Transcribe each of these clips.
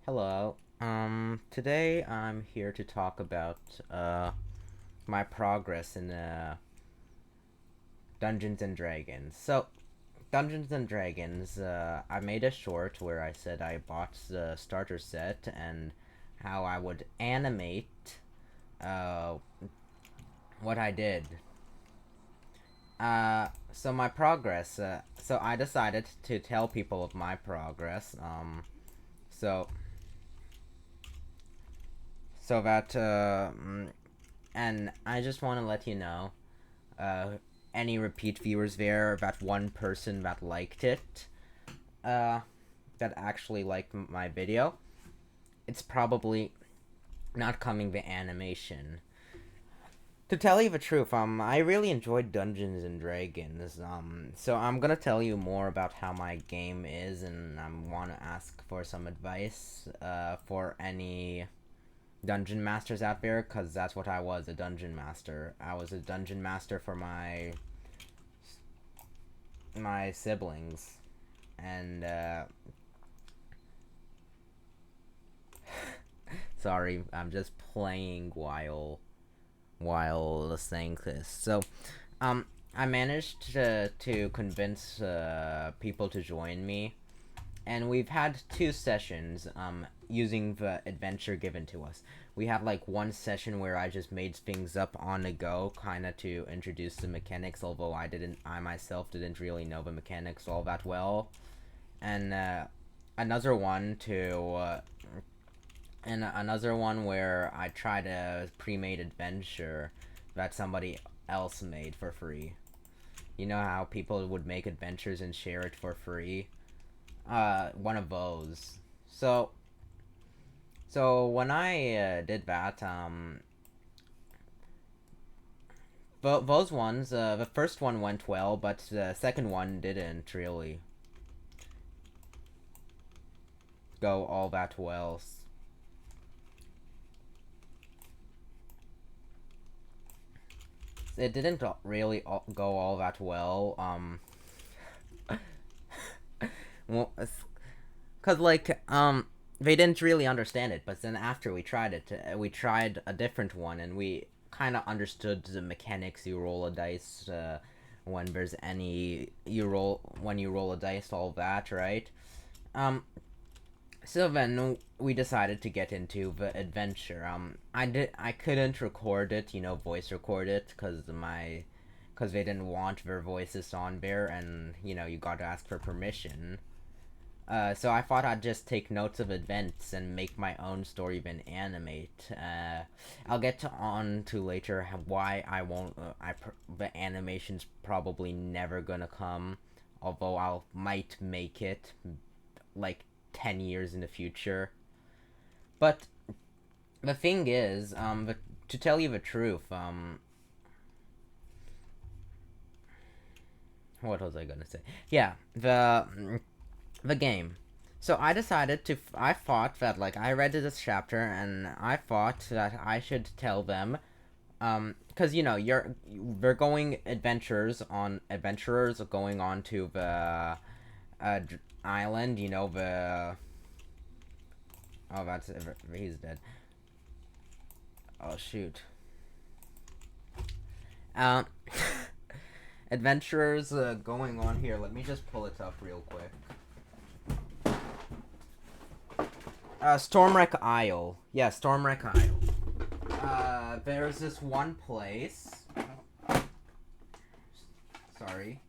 Hello. Today I'm here to talk about my progress in Dungeons and Dragons. Dungeons and Dragons, I made a short where I said I bought the starter set and how I would animate uh what I did. So my progress. So I decided to tell people of my progress. So so that and I just want to let you know, uh, any repeat viewers there, that one person that liked it, uh, that actually liked my video, it's probably not coming the animation. To tell you the truth, I really enjoyed Dungeons and Dragons. So I'm gonna tell you more about how my game is, and I want to ask for some advice, for any dungeon masters out there, because that's what I was, a dungeon master. I was a dungeon master for my siblings, and sorry, I'm just playing while saying this. So um I managed to convince people to join me, and we've had two sessions using the adventure given to us. We had like one session where I just made things up on the go, kind of to introduce the mechanics, although I myself didn't really know the mechanics all that well. And another one to and another one where I tried a pre-made adventure that somebody else made for free. You know how people would make adventures and share it for free? One of those. So when I did that, those ones, the first one went well, but the second one didn't really go all that well. It didn't really go all that well. Well, cause like they didn't really understand it, but then after we tried it, we tried a different one, and we kind of understood the mechanics. You roll a dice when there's any when you roll a dice, all that, right? Um, so then we decided to get into the adventure. I couldn't record it, voice record it, cause they didn't want their voices on there, and you got to ask for permission. So I thought I'd just take notes of events and make my own story, then animate. I'll get on to later why I won't. The animation's probably never gonna come, although I'll might make it like 10 years in the future. But the thing is, to tell you the truth, what was I gonna say? Yeah, the game. So I decided to. I thought that like I read this chapter, and I thought that I should tell them, because we're going adventurers going on to the island. Oh, that's he's dead. Oh shoot. Um, adventurers going on here. Let me just pull it up real quick. Stormwreck Isle. Yeah, Stormwreck Isle. There's this one place. Sorry.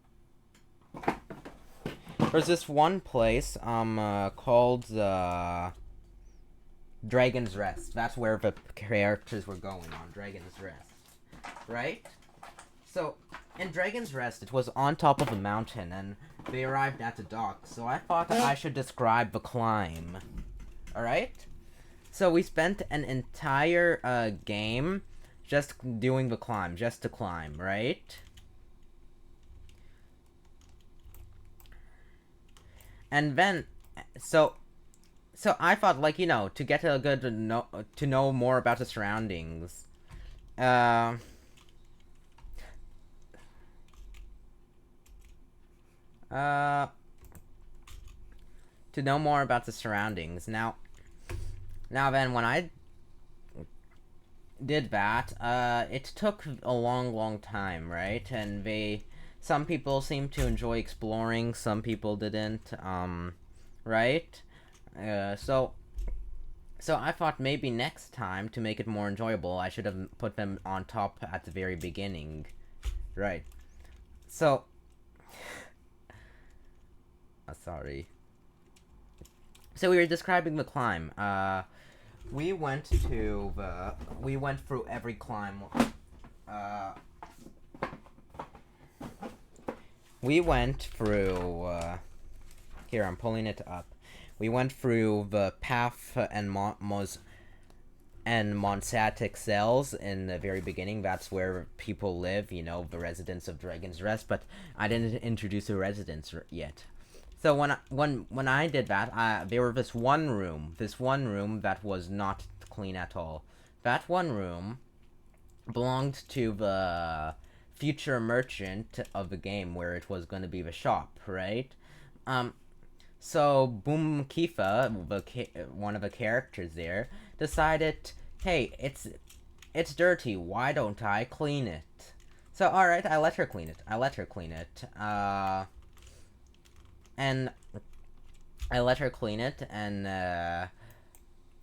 There's this one place, called, Dragon's Rest. That's where the characters were going on. Dragon's Rest. Right? So, in Dragon's Rest, it was on top of a mountain, and they arrived at the dock, so I thought I should describe the climb. Alright? So we spent an entire game just doing the climb, just to climb, right? And then, so I thought, like, to get a good to know more about the surroundings. Uh, uh, to know more about the surroundings. Now, Now then, when I did that, it took a long time, right? And some people seemed to enjoy exploring, some people didn't, right? So I thought maybe next time, to make it more enjoyable, I should have put them on top at the very beginning, right? So, sorry. So we were describing the climb. We went through every climb. Uh, we went through. Here, I'm pulling it up. We went through the path and Monsatic cells in the very beginning. That's where people live, the residents of Dragon's Rest. But I didn't introduce the residents yet. So when I did that, there was this one room that was not clean at all. That one room belonged to the future merchant of the game, where it was going to be the shop, right? So Boom Kifa, one of the characters there, decided, hey, it's dirty. Why don't I clean it? So all right, I let her clean it. And I let her clean it, and I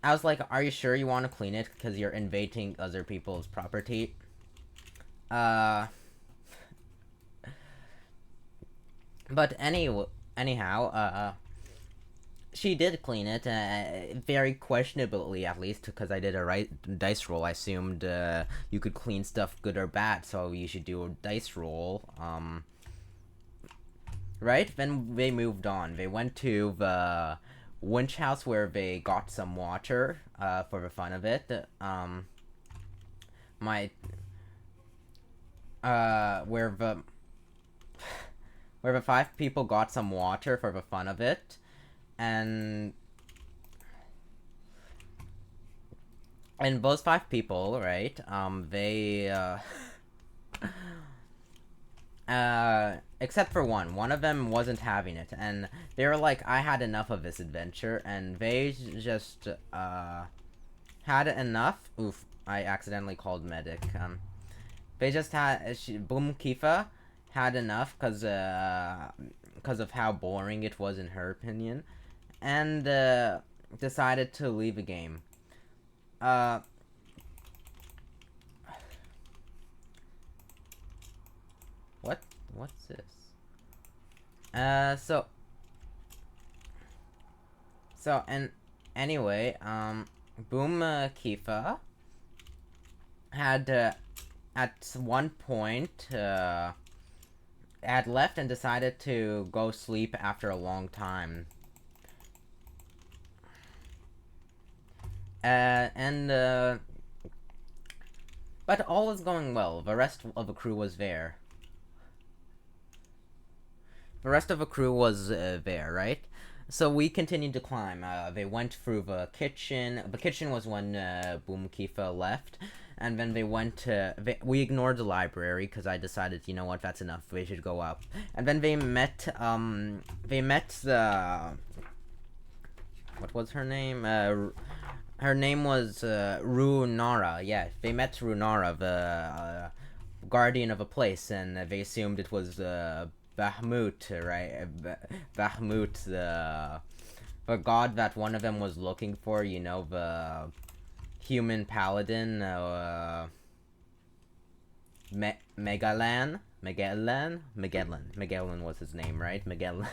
was like, "Are you sure you want to clean it? Because you're invading other people's property." But anyhow, she did clean it, very questionably, at least, because I did a dice roll. I assumed you could clean stuff good or bad, so you should do a dice roll. Right? Then they moved on. They went to the winch house, where they got some water for the fun of it. My where the 5 people got some water for the fun of it, and those 5 people, right? They except for one of them wasn't having it, and they were like, I had enough of this adventure, and they just had enough. Oof, I accidentally called medic. They just had Boom Kifa had enough because of how boring it was in her opinion, and decided to leave the game. What's this? And anyway, Boom Kifa had at one point had left and decided to go sleep after a long time. But all was going well. The rest of the crew was there. There, right? So we continued to climb. They went through the kitchen. The kitchen was when Boom Kifa left. And then they went to... we ignored the library, because I decided, you know what, that's enough. They should go up. And then they met the... what was her name? Her name was Runara. Yeah, they met Runara, the guardian of a place, and they assumed it was Bahmut, right? Bahmut, the god that one of them was looking for, the human paladin, Magellan was his name, right? Magellan.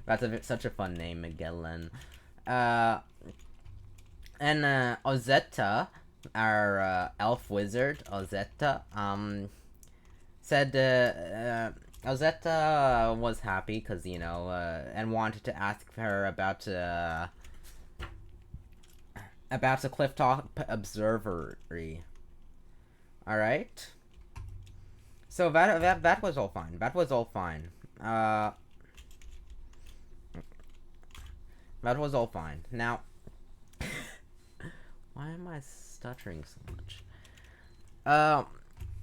That's such a fun name, Magellan. And Ozetta, our elf wizard, Ozetta, said Ozetta was happy because, and wanted to ask her about the Clifftop Observatory. Alright? So that was all fine. That was all fine. That was all fine. Now, why am I stuttering so much?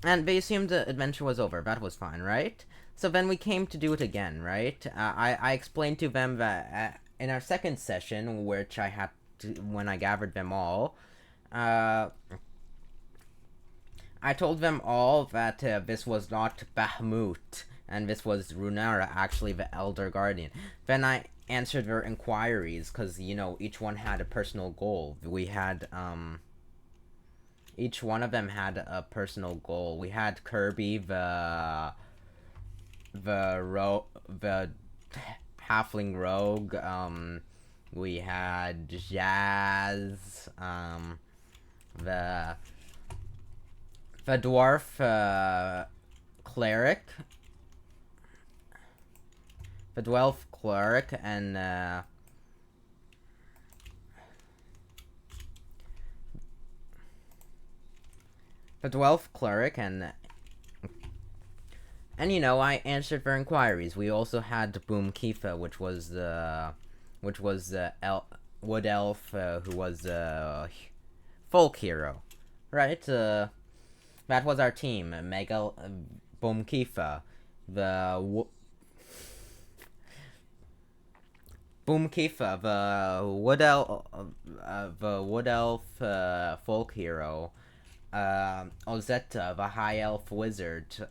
And they assumed the adventure was over. That was fine, right? So then we came to do it again, right? I explained to them that in our second session, which I had gathered them all, uh, I told them all that this was not Bahamut, and this was Runara, actually the Elder Guardian. Then I answered their inquiries, because, each one had a personal goal. Each one of them had a personal goal. We had Kirby, the halfling rogue. We had Jazz, the dwarf cleric, and the dwarf cleric, and I answered their inquiries. We also had Boom Kifa, which was the wood elf who was a folk hero, right? That was our team. Mega Boom Kifa, the Boom Kifa, the wood elf folk hero. Ozetta, the high elf wizard.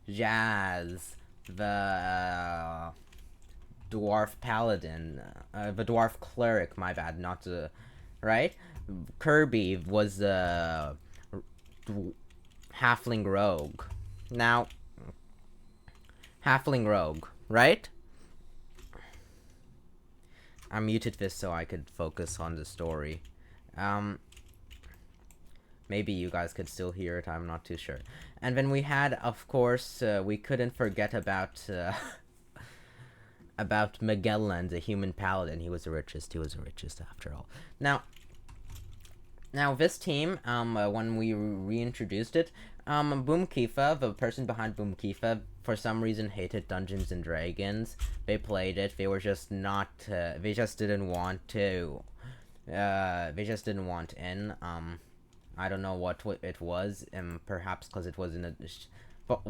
Jazz, the dwarf paladin, the dwarf cleric. My bad, not the right. Kirby was the halfling rogue. Now, halfling rogue, right? I muted this so I could focus on the story. Maybe you guys could still hear it, I'm not too sure. And then we had, of course, we couldn't forget about Magellan, the human paladin. He was the richest after all. Now this team, when we reintroduced it, Boom Kifa, the person behind Boom Kifa, for some reason hated Dungeons and Dragons. They played it, they were just not, they just didn't want to, they just didn't want in, I don't know what it was, perhaps because it was in a... But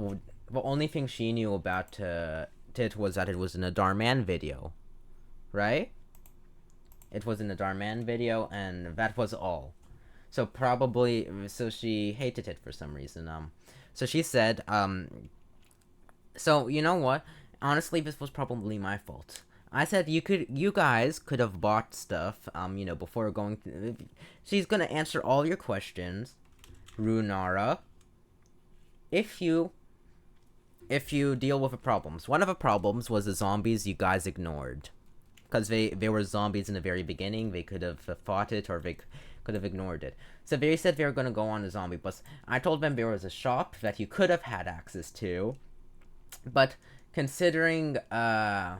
the only thing she knew about it was that it was in a Darman video, right? It was in a Darman video, and that was all. So she hated it for some reason. So she said, so you know what? Honestly, this was probably my fault. I said you guys could have bought stuff, before going to... She's gonna answer all your questions, Runara, if you deal with the problems. One of the problems was the zombies you guys ignored. Because they were zombies in the very beginning, they could have fought it, or they could have ignored it. So they said they were gonna go on a zombie bus. I told them there was a shop that you could have had access to, but considering how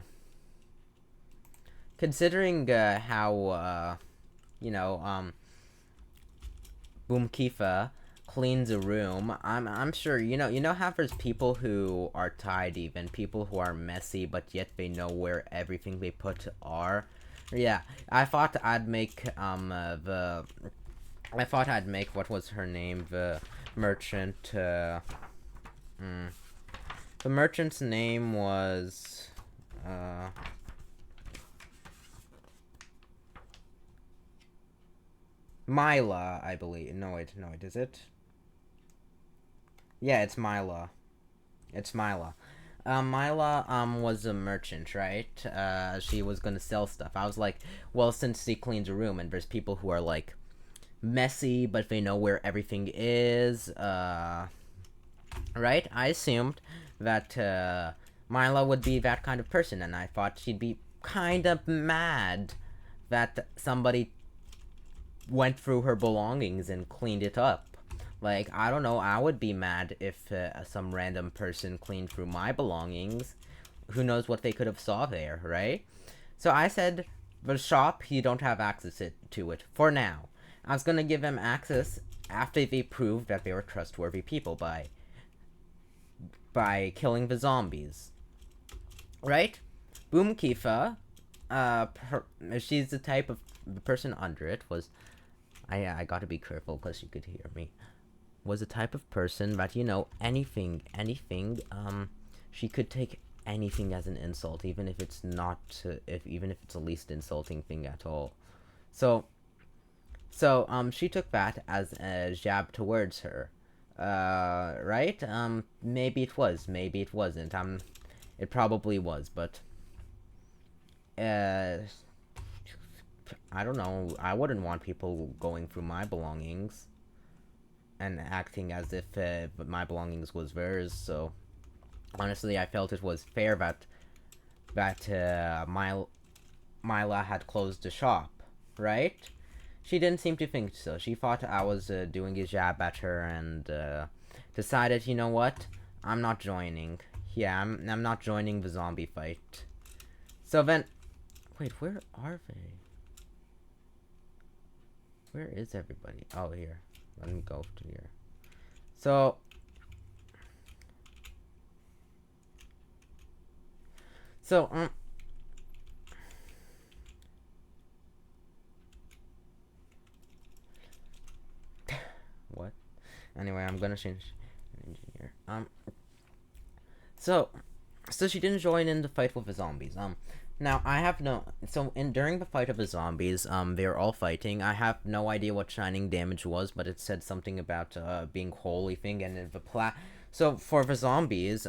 Boom Kifa cleans a room, I'm sure how there's people who are tidy and people who are messy, but yet they know where everything they put are. Yeah, I thought I'd make what was her name, the merchant. The merchant's name was Mila, I believe. No, wait, is it? Yeah, it's Mila. Mila, was a merchant, right? She was gonna sell stuff. I was like, well, since she cleans a room and there's people who are, like, messy, but they know where everything is, right? I assumed that, Mila would be that kind of person, and I thought she'd be kind of mad that somebody went through her belongings and cleaned it up. Like, I don't know, I would be mad if some random person cleaned through my belongings. Who knows what they could have saw there, right? So I said, the shop, you don't have access to it, for now. I was gonna give them access after they proved that they were trustworthy people by killing the zombies. Right? Boom Kifa, she's the type of... The person under it was... I gotta be careful because you could hear me. Was the type of person that, anything, she could take anything as an insult, even if it's not, even if it's the least insulting thing at all. So, she took that as a jab towards her. Right? Maybe it was, maybe it wasn't. It probably was, but, uh, I don't know. I wouldn't want people going through my belongings and acting as if my belongings was theirs. So honestly, I felt it was fair that Mila had closed the shop, right? She didn't seem to think so. She thought I was doing a jab at her and decided, you know what? I'm not joining. Yeah, I'm not joining the zombie fight. So then, wait, where are they? Where is everybody? Oh, here. Let me go to here. So, so what? Anyway, I'm gonna change engineer. So, she didn't join in the fight with the zombies. Now I have no. So during the fight of the zombies, they were all fighting. I have no idea what shining damage was, but it said something about being holy thing and the. So for the zombies,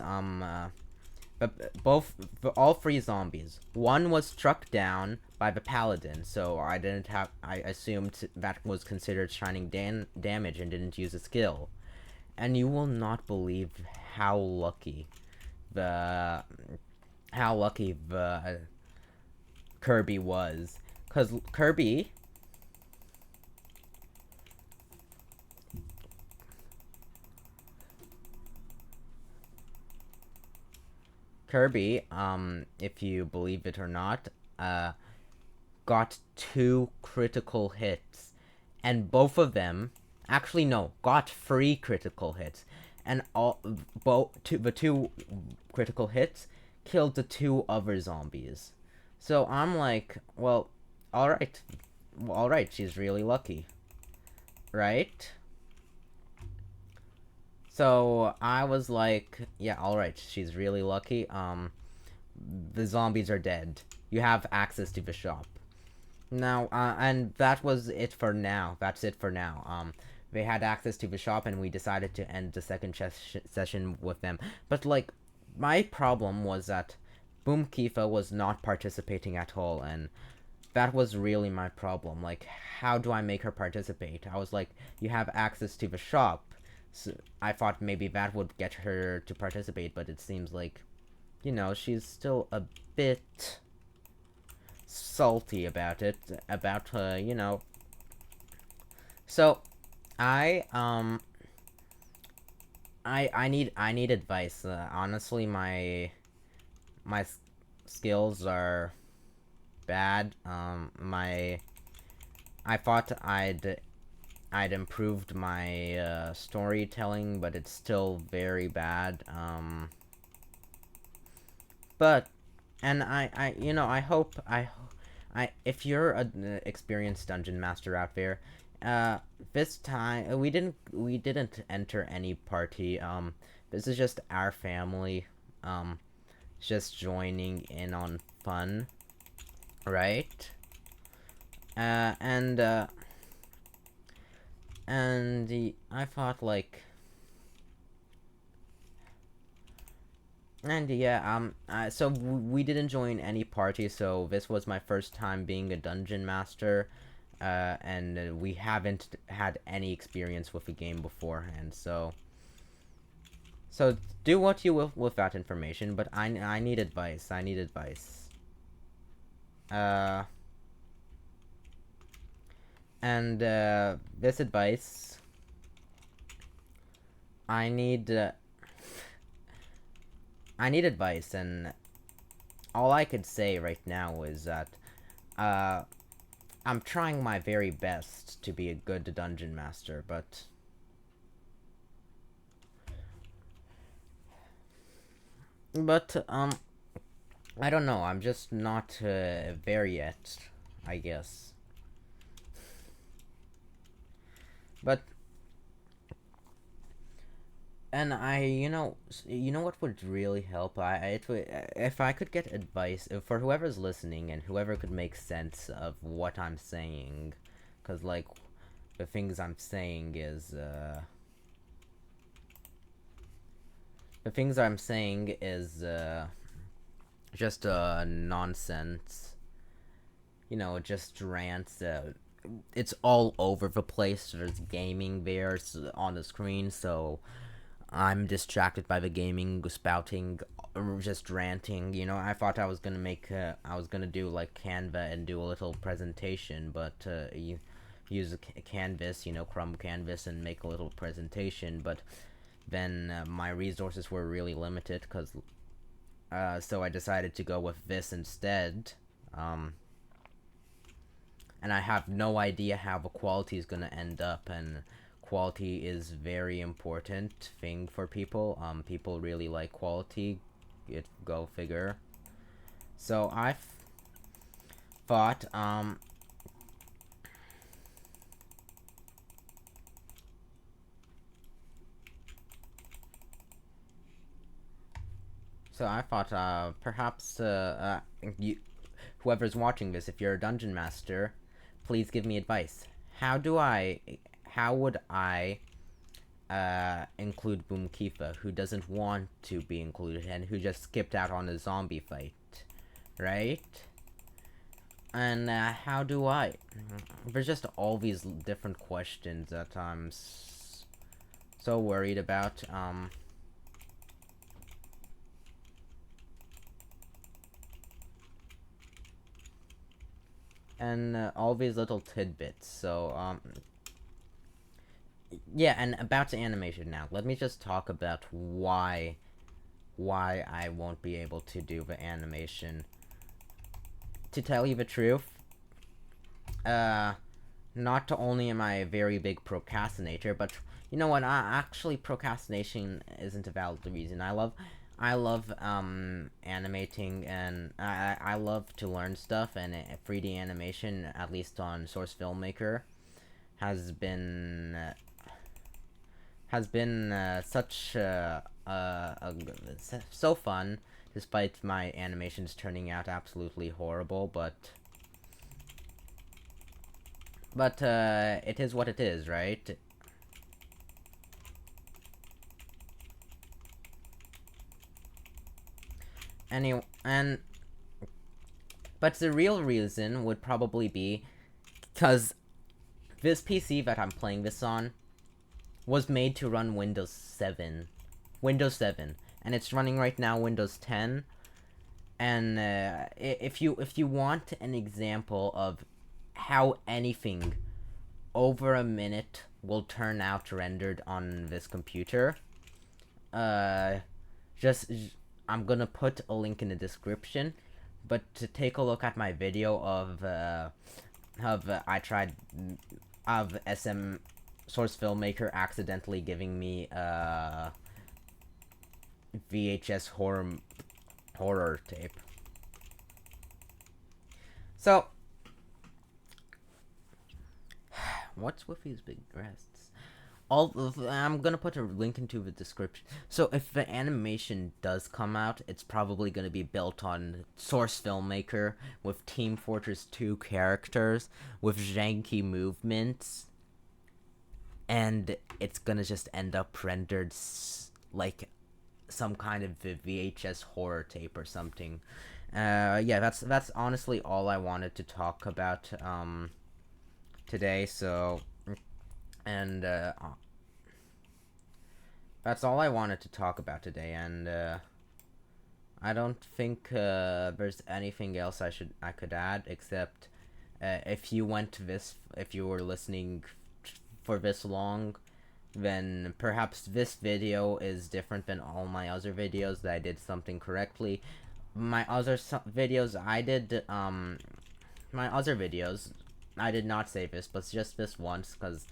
both all three zombies. One was struck down by the paladin, so I didn't have. I assumed that was considered shining damage and didn't use a skill. And you will not believe how lucky the Kirby was, because Kirby, if you believe it or not, got 2 critical hits, and both of them, actually no, got 3 critical hits, and the 2 critical hits killed the 2 other zombies. So I'm like, well, all right, she's really lucky, right? So I was like, yeah, all right, she's really lucky. The zombies are dead. You have access to the shop now, and that was it for now. That's it for now. They had access to the shop, and we decided to end the second session with them. But like, my problem was that Boom Kifa was not participating at all, and that was really my problem. Like, how do I make her participate? I was like, you have access to the shop. So I thought maybe that would get her to participate, but it seems like, she's still a bit salty about it, So, I, I need advice. Honestly, my skills are bad. I thought I'd improved my storytelling, but it's still very bad. But and I hope if you're an experienced dungeon master out there, this time we didn't enter any party. This is just our family, just joining in on fun, right? I thought like, and yeah, so we didn't join any party, so this was my first time being a dungeon master, and we haven't had any experience with the game beforehand, so do what you will with that information, but I need advice. I need advice. Uh, and this advice, I need. I need advice, and all I could say right now is that uh, I'm trying my very best to be a good dungeon master, but I don't know. I'm just not there yet, I guess. But And you know what would really help? If I could get advice for whoever's listening and whoever could make sense of what I'm saying, because like the things I'm saying is the things I'm saying is just nonsense. Just rants. It's all over the place. There's gaming there on the screen, so I'm distracted by the gaming, spouting, just ranting. I thought I was gonna do like Canva and do a little presentation, but you use a canvas, Chrome Canvas, and make a little presentation. But then my resources were really limited, so I decided to go with this instead. Um, and I have no idea how the quality is gonna end up, and quality is very important thing for people. People really like quality. Go figure. So I thought, perhaps whoever's watching this, if you're a dungeon master, please give me advice. How would I include Boom Kifa, who doesn't want to be included and who just skipped out on a zombie fight, right? And how do I? There's just all these different questions that I'm so worried about. And all these little tidbits. So, yeah, and about the animation now. Let me just talk about why I won't be able to do the animation. To tell you the truth, not only am I a very big procrastinator, but you know what? Actually, procrastination isn't a valid reason. I love animating, and I love to learn stuff, and 3D animation, at least on Source Filmmaker, has been such so fun, despite my animations turning out absolutely horrible. But it is what it is, right? Anyway, but the real reason would probably be because this PC that I'm playing this on was made to run Windows 7, and it's running right now Windows 10. And if you want an example of how anything over a minute will turn out rendered on this computer, uh, just I'm gonna put a link in the description. But to take a look at my video I tried of SM Source Filmmaker accidentally giving me VHS horror tape. So, what's with these big breasts? I'm gonna put a link into the description. So if the animation does come out, it's probably gonna be built on Source Filmmaker with Team Fortress 2 characters with janky movements, and it's gonna just end up rendered like some kind of VHS horror tape or something. Yeah, that's honestly all I wanted to talk about today. So, and that's all I wanted to talk about today. And I don't think there's anything else I could add except if you were listening for this long, then perhaps this video is different than all my other videos that I did something correctly. My other videos my other videos, I did not say this, but just this once, because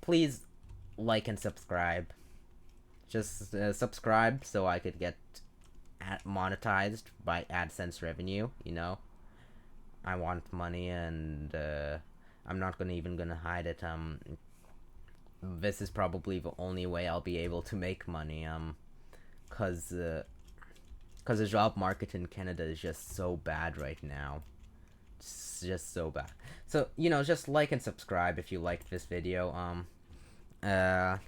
please like and subscribe. Just subscribe so I could get monetized by AdSense revenue, I want money, and I'm not even gonna hide it. this is probably the only way I'll be able to make money. Cause cause the job market in Canada is just so bad right now. It's just so bad. So just like and subscribe if you liked this video. Uh,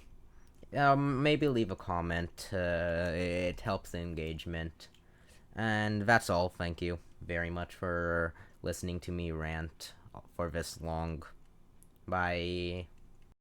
Maybe leave a comment. It helps the engagement. And that's all. Thank you very much for listening to me rant for this long. Bye.